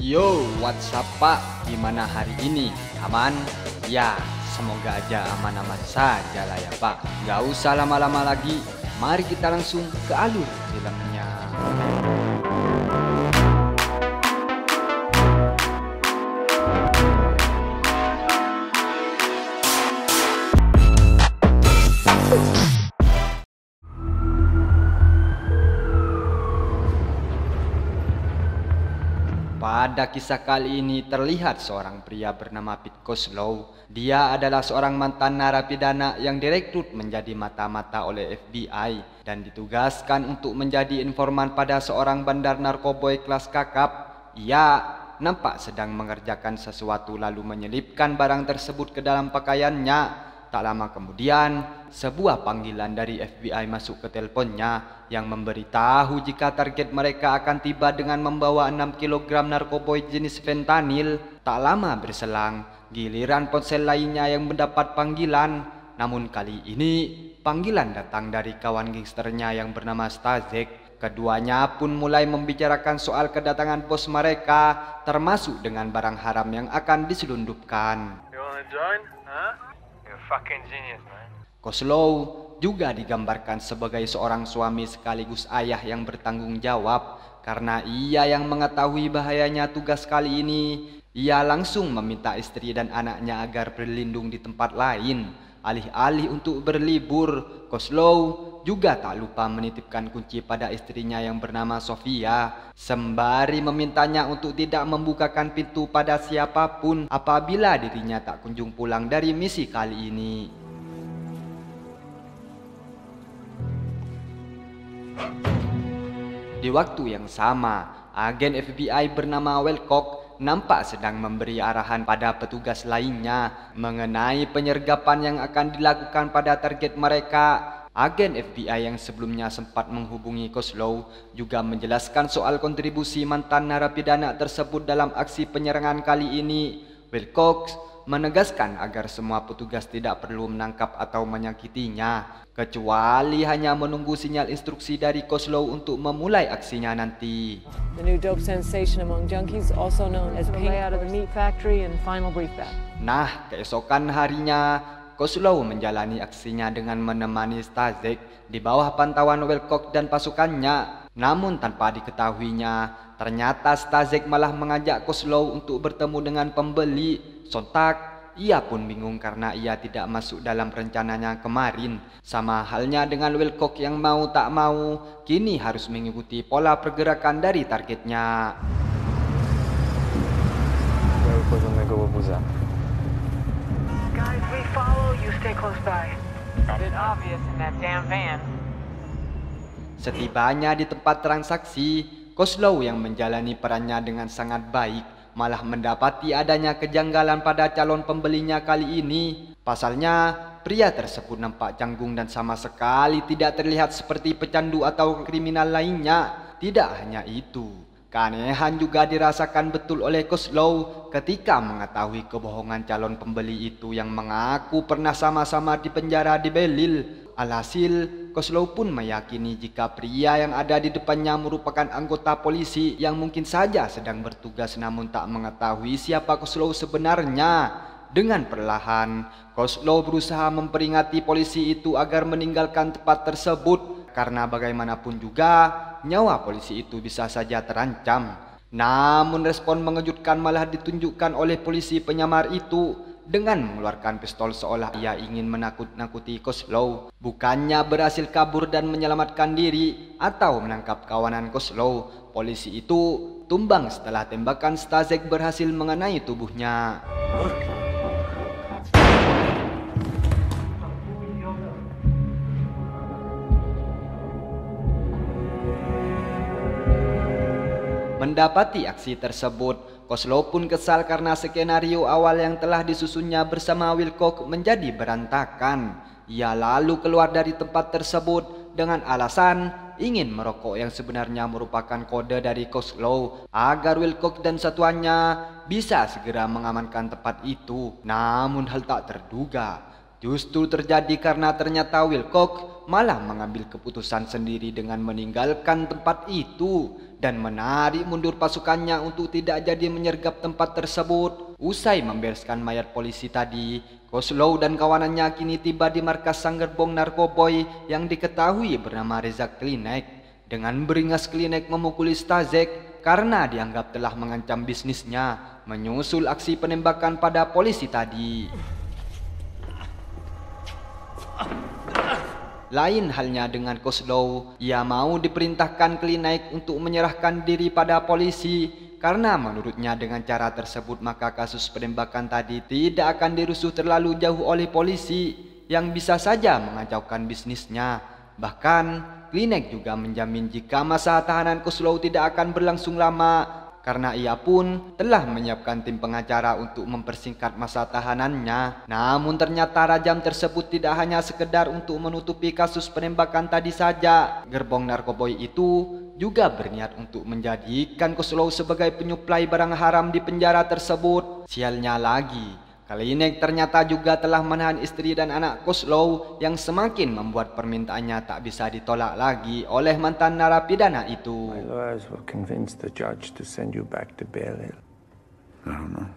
Yo, what's up Pak? Gimana hari ini? Aman? Ya, semoga aja aman-aman saja lah ya Pak. Gak usah lama-lama lagi. Mari kita langsung ke alur filmnya. Pada kisah kali ini terlihat seorang pria bernama Pete Kozlow. Dia adalah seorang mantan narapidana yang direkrut menjadi mata-mata oleh FBI dan ditugaskan untuk menjadi informan pada seorang bandar narkoboy kelas kakap. Ia nampak sedang mengerjakan sesuatu lalu menyelipkan barang tersebut ke dalam pakaiannya. Tak lama kemudian, sebuah panggilan dari FBI masuk ke teleponnya yang memberitahu jika target mereka akan tiba dengan membawa 6 kg narkoboy jenis fentanyl. Tak lama berselang, giliran ponsel lainnya yang mendapat panggilan. Namun kali ini, panggilan datang dari kawan gangsternya yang bernama Stazek. Keduanya pun mulai membicarakan soal kedatangan bos mereka, termasuk dengan barang haram yang akan diselundupkan. Fucking genius, man. Kozlow juga digambarkan sebagai seorang suami sekaligus ayah yang bertanggung jawab. Karena ia yang mengetahui bahayanya tugas kali ini, ia langsung meminta istri dan anaknya agar berlindung di tempat lain. Alih-alih untuk berlibur, Kozlow juga tak lupa menitipkan kunci pada istrinya yang bernama Sofia, sembari memintanya untuk tidak membukakan pintu pada siapapun apabila dirinya tak kunjung pulang dari misi kali ini. Di waktu yang sama, agen FBI bernama Wilcox nampak sedang memberi arahan pada petugas lainnya mengenai penyergapan yang akan dilakukan pada target mereka. Agen FBI yang sebelumnya sempat menghubungi Kozlow juga menjelaskan soal kontribusi mantan narapidana tersebut dalam aksi penyerangan kali ini. Wilcox menegaskan agar semua petugas tidak perlu menangkap atau menyakitinya, kecuali hanya menunggu sinyal instruksi dari Kozlow untuk memulai aksinya nanti. The new dope sensation among junkies, also known as Pink, layout of the meat factory and final brief back. Nah, keesokan harinya, Kozlow menjalani aksinya dengan menemani Stazek di bawah pantauan Wilcox dan pasukannya. Namun tanpa diketahuinya, ternyata Stazek malah mengajak Kozlow untuk bertemu dengan pembeli. Sontak, ia pun bingung karena ia tidak masuk dalam rencananya kemarin. Sama halnya dengan Wilcox yang mau tak mau, kini harus mengikuti pola pergerakan dari targetnya. Guys, we follow. You stay close by. A bit obvious in that damn van. Setibanya di tempat transaksi, Kozlow yang menjalani perannya dengan sangat baik malah mendapati adanya kejanggalan pada calon pembelinya kali ini. Pasalnya, pria tersebut nampak canggung dan sama sekali tidak terlihat seperti pecandu atau kriminal lainnya. Tidak hanya itu, keanehan juga dirasakan betul oleh Kozlow ketika mengetahui kebohongan calon pembeli itu yang mengaku pernah sama-sama dipenjara di Belil. Alhasil, Kozlow pun meyakini jika pria yang ada di depannya merupakan anggota polisi yang mungkin saja sedang bertugas namun tak mengetahui siapa Kozlow sebenarnya. Dengan perlahan, Kozlow berusaha memperingati polisi itu agar meninggalkan tempat tersebut karena bagaimanapun juga nyawa polisi itu bisa saja terancam. Namun respon mengejutkan malah ditunjukkan oleh polisi penyamar itu dengan mengeluarkan pistol seolah ia ingin menakut-nakuti Kozlow. Bukannya berhasil kabur dan menyelamatkan diri atau menangkap kawanan Kozlow, polisi itu tumbang setelah tembakan Stazek berhasil mengenai tubuhnya. Mendapati aksi tersebut, Kozlow pun kesal karena skenario awal yang telah disusunnya bersama Wilcox menjadi berantakan. Ia lalu keluar dari tempat tersebut dengan alasan ingin merokok yang sebenarnya merupakan kode dari Kozlow agar Wilcox dan satuannya bisa segera mengamankan tempat itu. Namun hal tak terduga justru terjadi karena ternyata Wilcox malah mengambil keputusan sendiri dengan meninggalkan tempat itu dan menarik mundur pasukannya untuk tidak jadi menyergap tempat tersebut. Usai membereskan mayat polisi tadi, Kozlov dan kawanannya kini tiba di markas sang gerbong narkoboy yang diketahui bernama Reza Klinek. Dengan beringas Klinek memukuli Stazek karena dianggap telah mengancam bisnisnya, menyusul aksi penembakan pada polisi tadi. Lain halnya dengan Kozlov, ia mau diperintahkan Klinek untuk menyerahkan diri pada polisi karena menurutnya dengan cara tersebut maka kasus penembakan tadi tidak akan dirusuh terlalu jauh oleh polisi yang bisa saja mengacaukan bisnisnya. Bahkan Klinek juga menjamin jika masa tahanan Kozlov tidak akan berlangsung lama karena ia pun telah menyiapkan tim pengacara untuk mempersingkat masa tahanannya. Namun ternyata rajam tersebut tidak hanya sekedar untuk menutupi kasus penembakan tadi saja. Gerbong narkoboy itu juga berniat untuk menjadikan Kozlov sebagai penyuplai barang haram di penjara tersebut. Sialnya lagi, Klinek ternyata juga telah menahan istri dan anak Kozlov yang semakin membuat permintaannya tak bisa ditolak lagi oleh mantan narapidana itu. My lawyers will convince the judge to send you back to Bel Hill. I don't know.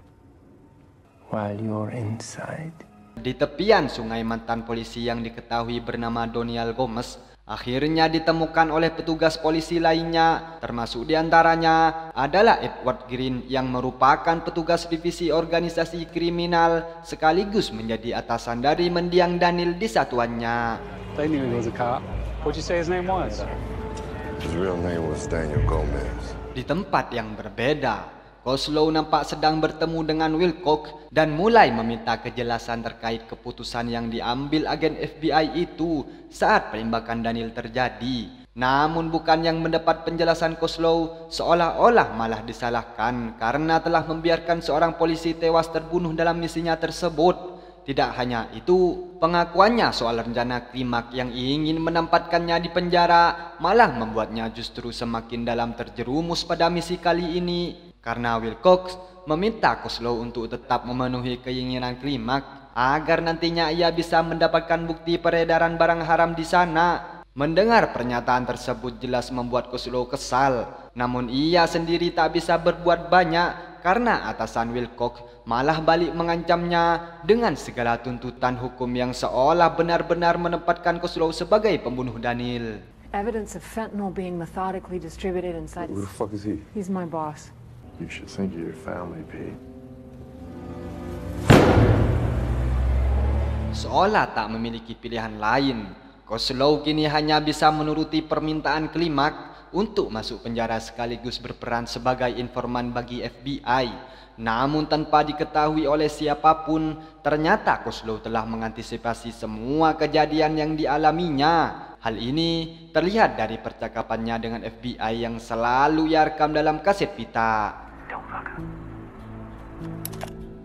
While you're inside. Di tepian sungai, mantan polisi yang diketahui bernama Donial Gomez akhirnya ditemukan oleh petugas polisi lainnya, termasuk diantaranya adalah Edward Green yang merupakan petugas divisi organisasi kriminal sekaligus menjadi atasan dari mendiang Daniel di satuannya. They knew he was a cop. What'd you say his name was? His real name was Daniel Gomez. Di tempat yang berbeda, Kozlov nampak sedang bertemu dengan Wilcock dan mulai meminta kejelasan terkait keputusan yang diambil agen FBI itu saat penembakan Daniel terjadi. Namun bukan yang mendapat penjelasan Kozlov seolah-olah malah disalahkan karena telah membiarkan seorang polisi tewas terbunuh dalam misinya tersebut. Tidak hanya itu, pengakuannya soal rencana Klimak yang ingin menempatkannya di penjara malah membuatnya justru semakin dalam terjerumus pada misi kali ini. Karena Wilcox meminta Kozlov untuk tetap memenuhi keinginan Klimak agar nantinya ia bisa mendapatkan bukti peredaran barang haram di sana. Mendengar pernyataan tersebut jelas membuat Kozlov kesal. Namun ia sendiri tak bisa berbuat banyak karena atasan Wilcox malah balik mengancamnya dengan segala tuntutan hukum yang seolah benar-benar menempatkan Kozlov sebagai pembunuh Daniel. Evidence of fentanyl being methodically distributed inside. Who the fuck is he? He's my boss. You should think of your family, Pete. Seolah tak memiliki pilihan lain, Kozlov kini hanya bisa menuruti permintaan Klimak untuk masuk penjara sekaligus berperan sebagai informan bagi FBI. Namun tanpa diketahui oleh siapapun, ternyata Kozlov telah mengantisipasi semua kejadian yang dialaminya. Hal ini terlihat dari percakapannya dengan FBI yang selalu ia rekam dalam kaset pita.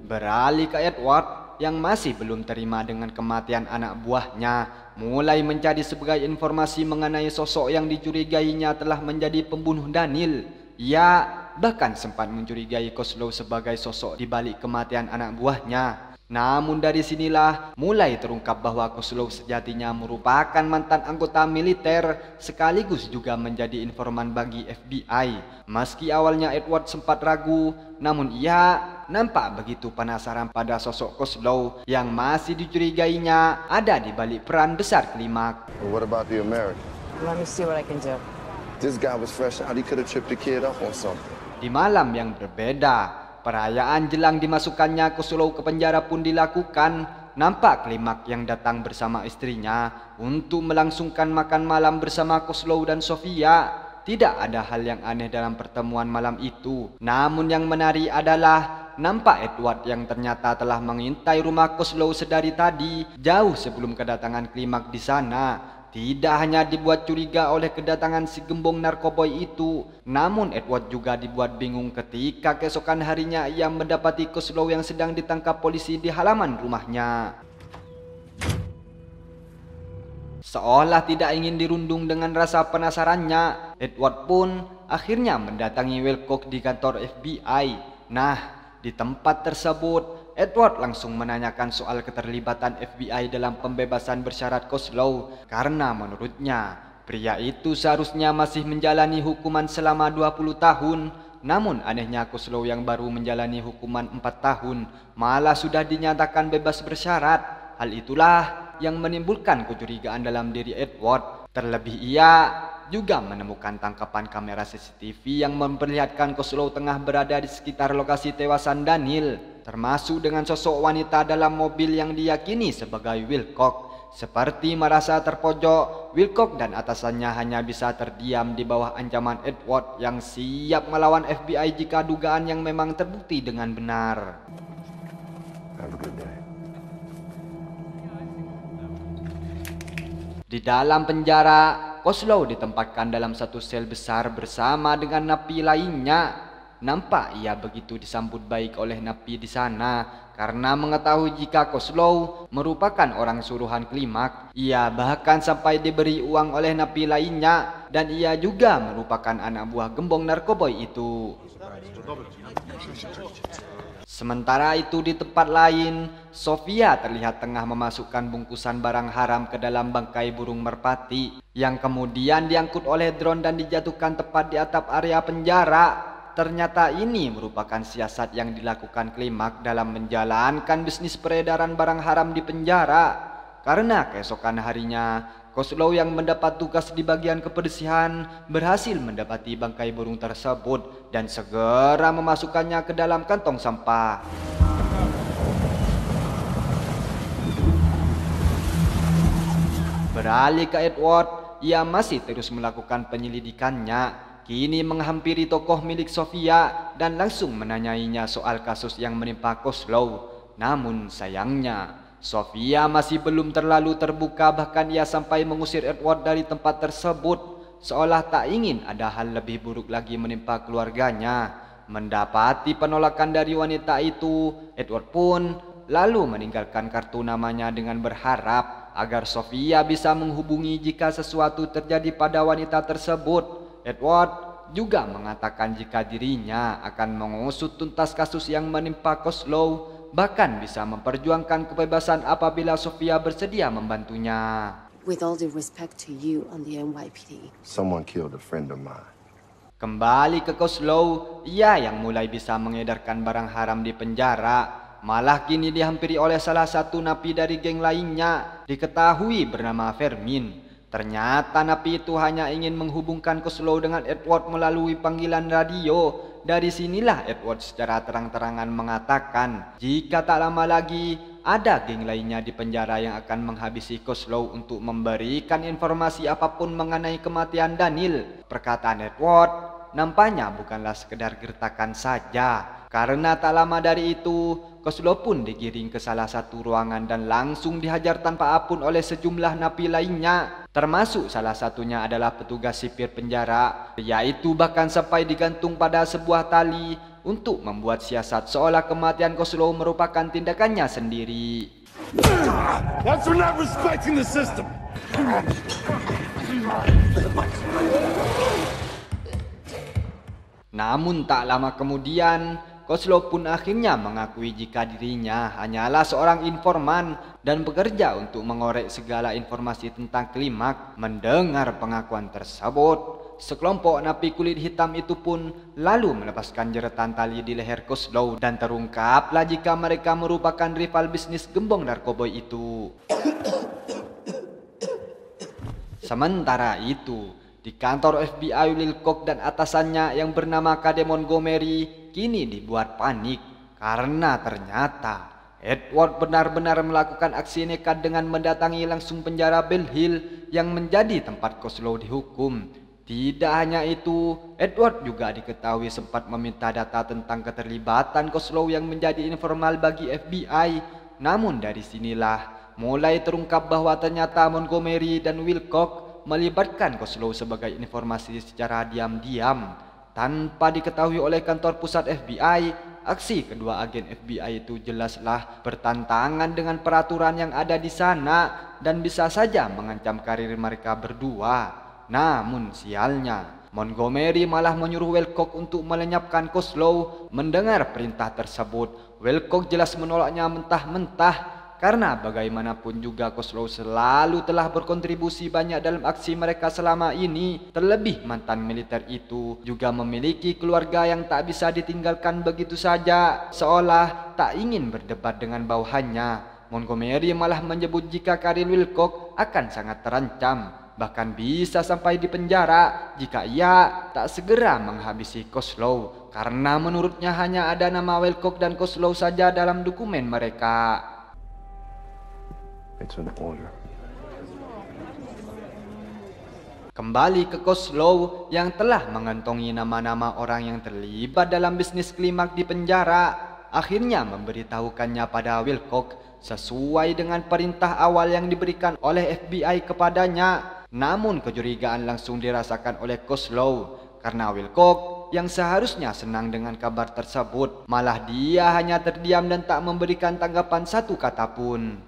Beralih ke Edward yang masih belum terima dengan kematian anak buahnya, mulai mencari sebagai informasi mengenai sosok yang dicurigainya telah menjadi pembunuh Daniel. Ia bahkan sempat mencurigai Kozlov sebagai sosok di balik kematian anak buahnya. Namun dari sinilah mulai terungkap bahwa Kozlov sejatinya merupakan mantan anggota militer sekaligus juga menjadi informan bagi FBI. Meski awalnya Edward sempat ragu, namun ia nampak begitu penasaran pada sosok Kozlov yang masih dicurigainya ada di balik peran besar Klimak. Well, what about the American? Let me see what I can do. This guy was fresh out. He could have tripped the kid up on something. Di malam yang berbeda, perayaan jelang dimasukkannya Kozlov ke penjara pun dilakukan. Nampak Klimak yang datang bersama istrinya untuk melangsungkan makan malam bersama Kozlov dan Sofia. Tidak ada hal yang aneh dalam pertemuan malam itu. Namun yang menarik adalah nampak Edward yang ternyata telah mengintai rumah Kozlov sedari tadi, jauh sebelum kedatangan Klimak di sana. Tidak hanya dibuat curiga oleh kedatangan si gembong narkoboy itu, namun Edward juga dibuat bingung ketika keesokan harinya ia mendapati Kozlov yang sedang ditangkap polisi di halaman rumahnya. Seolah tidak ingin dirundung dengan rasa penasarannya, Edward pun akhirnya mendatangi Wilcox di kantor FBI. Nah, di tempat tersebut Edward langsung menanyakan soal keterlibatan FBI dalam pembebasan bersyarat Kozlow karena menurutnya pria itu seharusnya masih menjalani hukuman selama 20 tahun. Namun anehnya Kozlow yang baru menjalani hukuman 4 tahun malah sudah dinyatakan bebas bersyarat. Hal itulah yang menimbulkan kecurigaan dalam diri Edward. Terlebih ia juga menemukan tangkapan kamera CCTV yang memperlihatkan Kozlow tengah berada di sekitar lokasi tewasan Daniel, termasuk dengan sosok wanita dalam mobil yang diyakini sebagai Wilcock. Seperti merasa terpojok, Wilcock dan atasannya hanya bisa terdiam di bawah ancaman Edward yang siap melawan FBI jika dugaan yang memang terbukti dengan benar. Have a good day. Di dalam penjara, Kozlow ditempatkan dalam satu sel besar bersama dengan napi lainnya. Nampak ia begitu disambut baik oleh napi di sana karena mengetahui jika Kozlow merupakan orang suruhan Klimak. Ia bahkan sampai diberi uang oleh napi lainnya dan ia juga merupakan anak buah gembong narkoboy itu. Sementara itu di tempat lain, Sofia terlihat tengah memasukkan bungkusan barang haram ke dalam bangkai burung merpati yang kemudian diangkut oleh drone dan dijatuhkan tepat di atap area penjara. Ternyata ini merupakan siasat yang dilakukan Klimak dalam menjalankan bisnis peredaran barang haram di penjara. Karena keesokan harinya, Kozlow yang mendapat tugas di bagian kebersihan berhasil mendapati bangkai burung tersebut dan segera memasukkannya ke dalam kantong sampah. Beralih ke Edward, ia masih terus melakukan penyelidikannya. Kini menghampiri tokoh milik Sofia dan langsung menanyainya soal kasus yang menimpa Kozlow. Namun sayangnya, Sofia masih belum terlalu terbuka, bahkan ia sampai mengusir Edward dari tempat tersebut, seolah tak ingin ada hal lebih buruk lagi menimpa keluarganya. Mendapati penolakan dari wanita itu, Edward pun lalu meninggalkan kartu namanya dengan berharap agar Sofia bisa menghubungi jika sesuatu terjadi pada wanita tersebut. Edward juga mengatakan jika dirinya akan mengusut tuntas kasus yang menimpa Kozlow, bahkan bisa memperjuangkan kebebasan apabila Sofia bersedia membantunya. With all due respect to you on the NYPD. Someone killed a friend of mine. Kembali ke Kozlow, ia yang mulai bisa mengedarkan barang haram di penjara malah kini dihampiri oleh salah satu napi dari geng lainnya, diketahui bernama Fermin. Ternyata napi itu hanya ingin menghubungkan Kozlow dengan Edward melalui panggilan radio. Dari sinilah Edward secara terang-terangan mengatakan jika tak lama lagi ada geng lainnya di penjara yang akan menghabisi Kozlow untuk memberikan informasi apapun mengenai kematian Daniel. Perkataan Edward nampaknya bukanlah sekedar gertakan saja, karena tak lama dari itu Kozlow pun digiring ke salah satu ruangan dan langsung dihajar tanpa ampun oleh sejumlah napi lainnya, termasuk salah satunya adalah petugas sipir penjara, yaitu bahkan sampai digantung pada sebuah tali untuk membuat siasat seolah kematian Kozlow merupakan tindakannya sendiri. That's for not respecting the system. Namun tak lama kemudian, Kozlow pun akhirnya mengakui jika dirinya hanyalah seorang informan dan bekerja untuk mengorek segala informasi tentang Klimak. Mendengar pengakuan tersebut, sekelompok napi kulit hitam itu pun lalu melepaskan jeratan tali di leher Kozlow dan terungkaplah jika mereka merupakan rival bisnis gembong narkoboy itu. Sementara itu, di kantor FBI, Wilcock dan atasannya yang bernama Kade Montgomery kini dibuat panik karena ternyata Edward benar-benar melakukan aksi nekat dengan mendatangi langsung penjara Bell Hill yang menjadi tempat Kozlow dihukum. Tidak hanya itu, Edward juga diketahui sempat meminta data tentang keterlibatan Kozlow yang menjadi informal bagi FBI. Namun dari sinilah mulai terungkap bahwa ternyata Montgomery dan Wilcock melibatkan Kozlow sebagai informasi secara diam-diam. Tanpa diketahui oleh kantor pusat FBI, aksi kedua agen FBI itu jelaslah bertentangan dengan peraturan yang ada di sana dan bisa saja mengancam karir mereka berdua. Namun sialnya, Montgomery malah menyuruh Wilcock untuk melenyapkan Kozlow. Mendengar perintah tersebut, Wilcock jelas menolaknya mentah-mentah. Karena bagaimanapun juga Kozlow selalu telah berkontribusi banyak dalam aksi mereka selama ini. Terlebih mantan militer itu juga memiliki keluarga yang tak bisa ditinggalkan begitu saja. Seolah tak ingin berdebat dengan bawahannya, Montgomery malah menyebut jika karir Wilcock akan sangat terancam, bahkan bisa sampai di penjara jika ia tak segera menghabisi Kozlow. Karena menurutnya hanya ada nama Wilcock dan Kozlow saja dalam dokumen mereka. It's an order. Kembali ke Kozlow yang telah mengantongi nama-nama orang yang terlibat dalam bisnis klimak di penjara, akhirnya memberitahukannya pada Wilcock sesuai dengan perintah awal yang diberikan oleh FBI kepadanya. Namun kecurigaan langsung dirasakan oleh Kozlow karena Wilcock yang seharusnya senang dengan kabar tersebut, malah dia hanya terdiam dan tak memberikan tanggapan satu kata pun.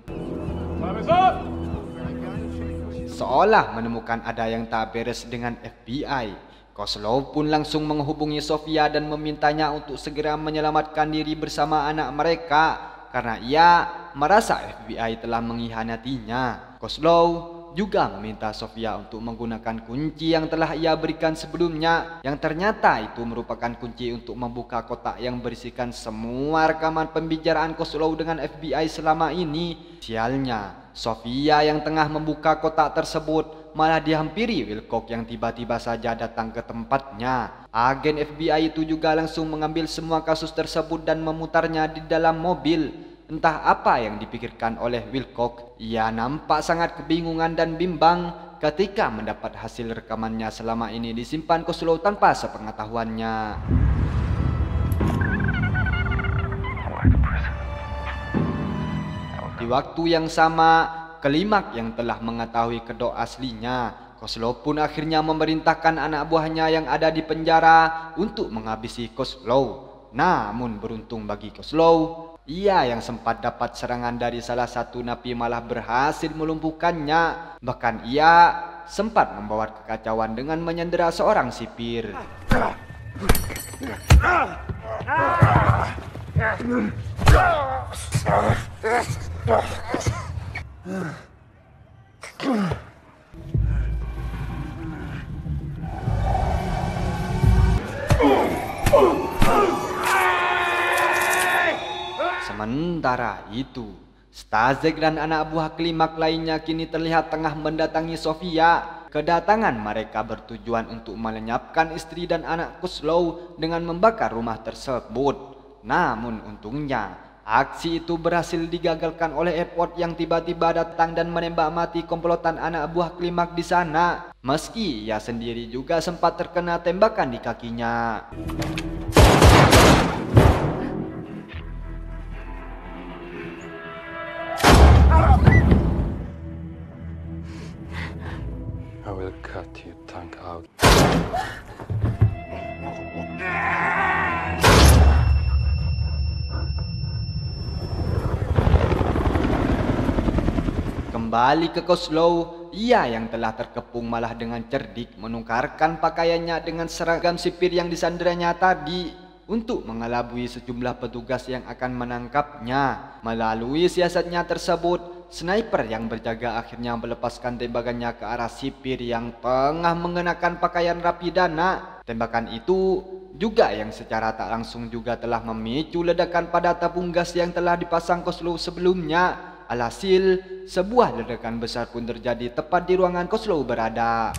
Seolah menemukan ada yang tak beres dengan FBI, Kozlow pun langsung menghubungi Sofia dan memintanya untuk segera menyelamatkan diri bersama anak mereka karena ia merasa FBI telah mengkhianatinya. Kozlow juga meminta Sofia untuk menggunakan kunci yang telah ia berikan sebelumnya, yang ternyata itu merupakan kunci untuk membuka kotak yang berisikan semua rekaman pembicaraan Kozlow dengan FBI selama ini. Sialnya, Sofia yang tengah membuka kotak tersebut malah dihampiri Wilcock yang tiba-tiba saja datang ke tempatnya. Agen FBI itu juga langsung mengambil semua kasus tersebut dan memutarnya di dalam mobil. Entah apa yang dipikirkan oleh Wilcock, ia nampak sangat kebingungan dan bimbang ketika mendapat hasil rekamannya selama ini disimpan Kozlow tanpa sepengetahuannya. Di waktu yang sama, Klimak yang telah mengetahui kedok aslinya, Kozlow pun akhirnya memerintahkan anak buahnya yang ada di penjara untuk menghabisi Kozlow. Namun beruntung bagi Kozlow, ia yang sempat dapat serangan dari salah satu napi malah berhasil melumpuhkannya. Bahkan ia sempat membawa kekacauan dengan menyandera seorang sipir. Sementara itu, Staszek dan anak buah Klimak lainnya kini terlihat tengah mendatangi Sofia. Kedatangan mereka bertujuan untuk melenyapkan istri dan anak Kozlow dengan membakar rumah tersebut. Namun untungnya, aksi itu berhasil digagalkan oleh Edward yang tiba-tiba datang dan menembak mati komplotan anak buah Klimak di sana. Meski ia sendiri juga sempat terkena tembakan di kakinya. I will cut your tongue out. Kembali ke Kozlow, ia yang telah terkepung malah dengan cerdik menukarkan pakaiannya dengan seragam sipir yang disandaranya tadi untuk mengelabui sejumlah petugas yang akan menangkapnya. Melalui siasatnya tersebut, sniper yang berjaga akhirnya melepaskan tembakannya ke arah sipir yang tengah mengenakan pakaian rapi dana. Tembakan itu juga yang secara tak langsung juga telah memicu ledakan pada tabung gas yang telah dipasang Kozlow sebelumnya. Alhasil, sebuah ledakan besar pun terjadi tepat di ruangan Kozlow berada.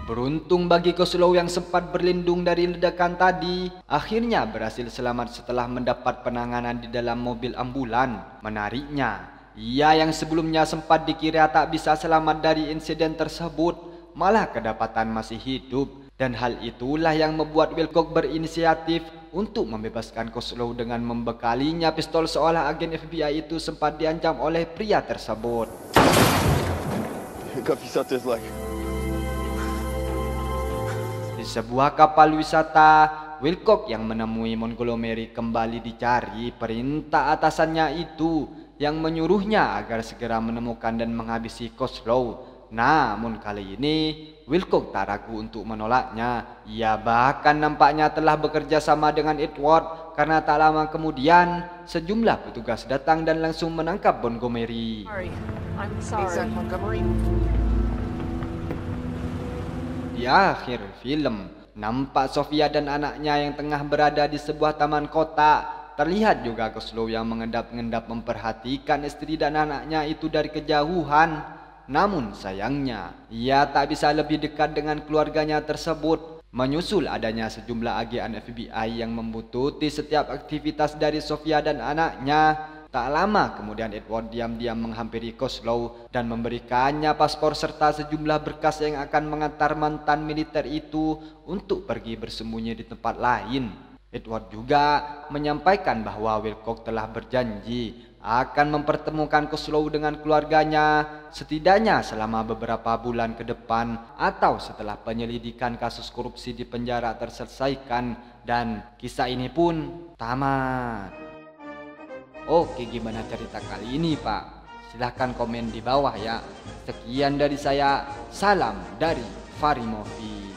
Beruntung bagi Kozlow yang sempat berlindung dari ledakan tadi, akhirnya berhasil selamat setelah mendapat penanganan di dalam mobil ambulan. Menariknya, ia yang sebelumnya sempat dikira tak bisa selamat dari insiden tersebut, malah kedapatan masih hidup. Dan hal itulah yang membuat Wilcock berinisiatif untuk membebaskan Kozlow dengan membekalinya pistol seolah agen FBI itu sempat diancam oleh pria tersebut. Di sebuah kapal wisata, Wilcock yang menemui Montgomery kembali dicari. Perintah atasannya itu yang menyuruhnya agar segera menemukan dan menghabisi Kozlow. Namun kali ini Wilcock tak ragu untuk menolaknya. Ia bahkan nampaknya telah bekerja sama dengan Edward, karena tak lama kemudian sejumlah petugas datang dan langsung menangkap Montgomery. I'm sorry. Montgomery. Di akhir film, nampak Sofia dan anaknya yang tengah berada di sebuah taman kota. Terlihat juga Kozlow yang mengendap-endap memperhatikan istri dan anaknya itu dari kejauhan. Namun sayangnya, ia tak bisa lebih dekat dengan keluarganya tersebut. Menyusul adanya sejumlah agen FBI yang membuntuti setiap aktivitas dari Sofia dan anaknya, tak lama kemudian Edward diam-diam menghampiri Kozlow dan memberikannya paspor serta sejumlah berkas yang akan mengantar mantan militer itu untuk pergi bersembunyi di tempat lain. Edward juga menyampaikan bahwa Wilcock telah berjanji akan mempertemukan Kozlow dengan keluarganya setidaknya selama beberapa bulan ke depan atau setelah penyelidikan kasus korupsi di penjara terselesaikan, dan kisah ini pun tamat. Oke, gimana cerita kali ini, Pak? Silahkan komen di bawah ya. Sekian dari saya, salam dari Fahri Movie.